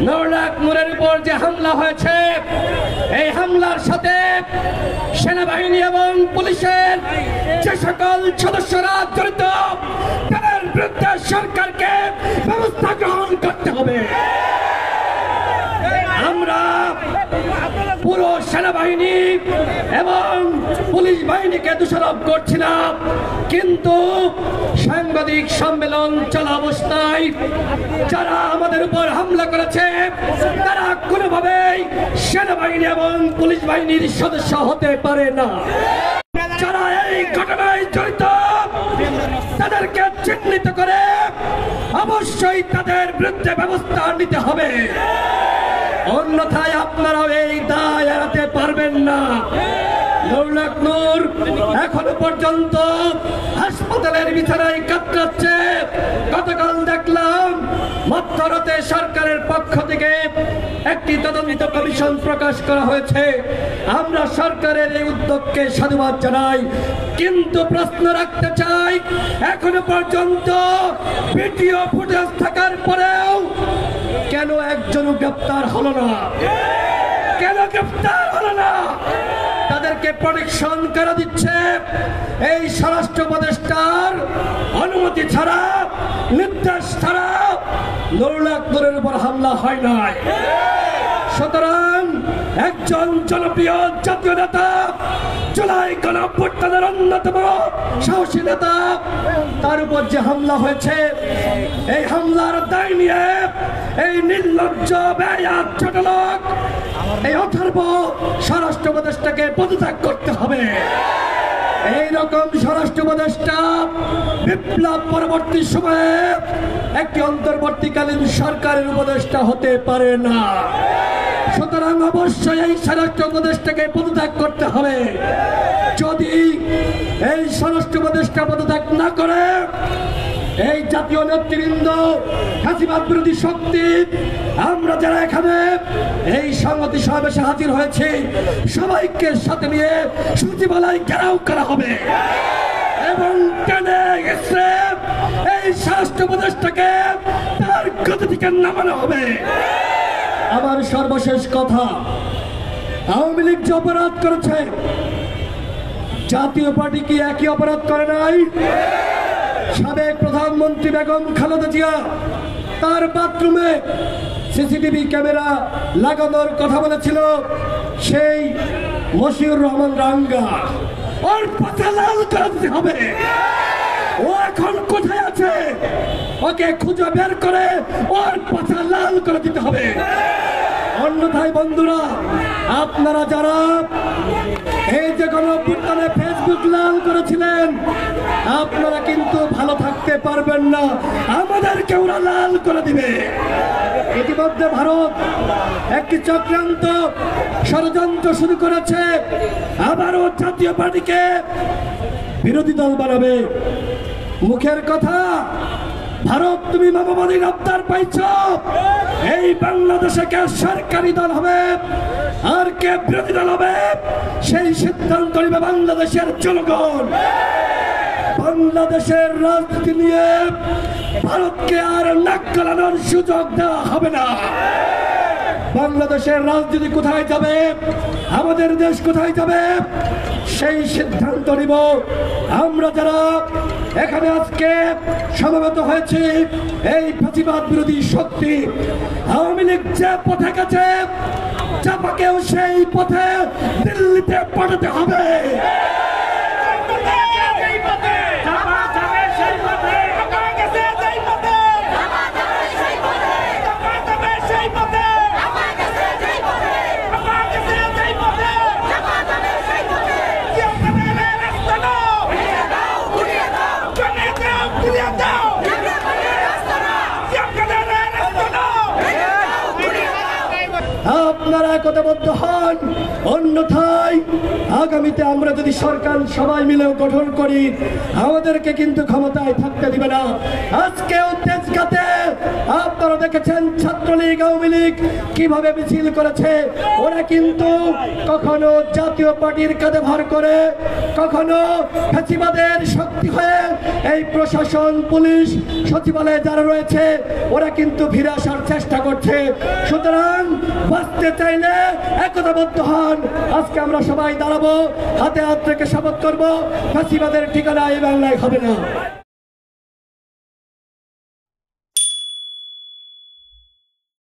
নওলাখ নূরের উপর যে হামলা হয়েছে, এই হামলার সাথে সেনাবাহিনী এবং পুলিশের যে সকল সদস্যরা জড়িত, তাদের বিরুদ্ধে সরকারকে ব্যবস্থা গ্রহণ করতে হবে। আমরা পুরো সেনাবাহিনী এবং পুলিশ বাহিনীকে দোষারোপ করছিলাম, কিন্তু সাংবাদিক সম্মেলন চলা অবস্থায় যারা আমাদের উপর হামলা করেছে তারা কোনোভাবেই সেনাবাহিনী এবং পুলিশ বাহিনীর সদস্য হতে পারে না। যারা এই ঘটনায় জড়িত তাদেরকে চিহ্নিত করে অবশ্যই তাদের বিরুদ্ধে ব্যবস্থা নিতে হবে, অন্যথায় আপনারাও এই দায় এড়াতে পারবেন না। নওলাখ নূর এখনো পর্যন্ত হাসপাতালের বিছানায় কাতরাচ্ছে। গতকাল দেখলাম মধ্যরাতে সরকারের পক্ষ থেকে একটি তদন্ত কমিশন প্রকাশ করা হয়েছে। আমরা সরকারের এই উদ্যোগকে সাধুবাদ জানাই, কিন্তু প্রশ্ন রাখতে চাই, এখনো পর্যন্ত ভিডিও ফুটেজ থাকার পরেও কেন একজনও গ্রেপ্তার হলো না? কেন গ্রেপ্তার হলো না? তাদেরকে প্রোটেকশন করে দিচ্ছে এই স্বরাষ্ট্র উপদেষ্টার অনুমতি ছাড়া, নির্দেশ ছাড়া নওলাখ নূরের উপর হামলা হয় নাই। সুতরাং একজন জনপ্রিয় জাতীয় নেতা, জুলাই গণঅভ্যুত্থানের অন্যতম সাহসী নেতা, তার উপর যে হামলা হয়েছে, এই হামলার দায় নিয়ে এই নির্লজ্জ বেয়াদ ছোট লোক, এই অথর্ব স্বরাষ্ট্র উপদেষ্টাকে পদত্যাগ করতে হবে। এইরকম স্বরাষ্ট্র উপদেষ্টা বিপ্লব পরবর্তী সময়ে একটি অন্তর্বর্তীকালীন সরকারের উপদেষ্টা হতে পারে না। সুতরাং অবশ্যই এই স্বরাষ্ট্র উপদেষ্টাকে পদত্যাগ করতে হবে। যদি এই স্বরাষ্ট্র উপদেষ্টা পদত্যাগ না করে, এই জাতীয় নেতৃবৃন্দ, ফ্যাসিবাদ বিরোধী শক্তি, আমরা যারা এখানে এই সংহতি সমাবেশে হাজির হয়েছি, সবাইকে সাথে নিয়ে সচিবালয় ঘেরাও করা হবে এবং টেনে গেছে এই স্বরাষ্ট্র উপদেষ্টাকে তার গতি থেকে নামানো হবে। আমার সর্বশেষ কথা, আওয়ামী লীগ যে অপরাধ করেছে, জাতীয় পার্টি কি একই অপরাধ করে নাই? সাবেক প্রধানমন্ত্রী বেগম খালেদা জিয়া তার বাথরুমে সিসিটিভি ক্যামেরা লাগানোর কথা বলেছিল, সেই মশিউর রহমান রাঙ্গা, ওর পাতা লাল করে দিতে হবে। ও এখন কোথায় আছে? ওকে খুঁজে বের করে ওর পাতা লাল করে দিতে হবে। অন্যথায় বন্ধুরা, আপনারা যারা এই যে গণঅভ্যুত্থানে ফেসবুক লাল করেছিলেন, আপনারা কিন্তু ভালো থাকতে পারবেন না, আমাদেরকে ওরা লাল করে দিবে। ইতিমধ্যে ভারত একটি চক্রান্ত ষড়যন্ত্র শুরু করেছে, আবারও জাতীয় পার্টিকে বিরোধী দল বানাবে। মুখের কথা, ভারত তুমি মানবাধিকার আবদার পাইছ, এই বাংলাদেশে কে সরকারি দল হবে আর কে বিরোধী দল হবে সেই সিদ্ধান্ত নিবে বাংলাদেশের জনগণ। বাংলাদেশের রাজনীতি নিয়ে ভারতকে আর নাক গলানোর সুযোগ দেওয়া হবে না। বাংলাদেশের রাজনীতি কোথায় যাবে, আমাদের দেশ কোথায় যাবে, সেই সিদ্ধান্ত নিব আমরা যারা এখানে আজকে সমবেত হয়েছে। এই ফ্যাসিবাদ বিরোধী শক্তি আওয়ামী লীগ যে পথে গেছে, চাপাকেও সেই পথে দিল্লিতে পাঠাতে হবে। আপনারা একতাবদ্ধ হন, অন্যথায় আগামীতে আমরা যদি সরকার সবাই মিলে গঠন করি, আমাদেরকে কিন্তু ক্ষমতায় থাকতে দিবে না। আজকেও তেজগাঁতে আপনারা দেখেছেন ছাত্রলীগ আওয়ামী লীগ কিভাবে মিছিল করেছে। ওরা কিন্তু কখনো জাতীয় পার্টির কাঁধে ভর করে, কখনো ফ্যাসিবাদের শক্তি হয়ে এই প্রশাসন, পুলিশ, সচিবালয়ে যারা রয়েছে ওরা কিন্তু ফিরে আসার চেষ্টা করছে। সুতরাং বাঁচতে চাইলে একতাবদ্ধ হন। আজকে আমরা সবাই দাঁড়াবো, হাতে হাত রেখে শপথ করবো, ফ্যাসিবাদের ঠিকানা এই বাংলায় হবে না।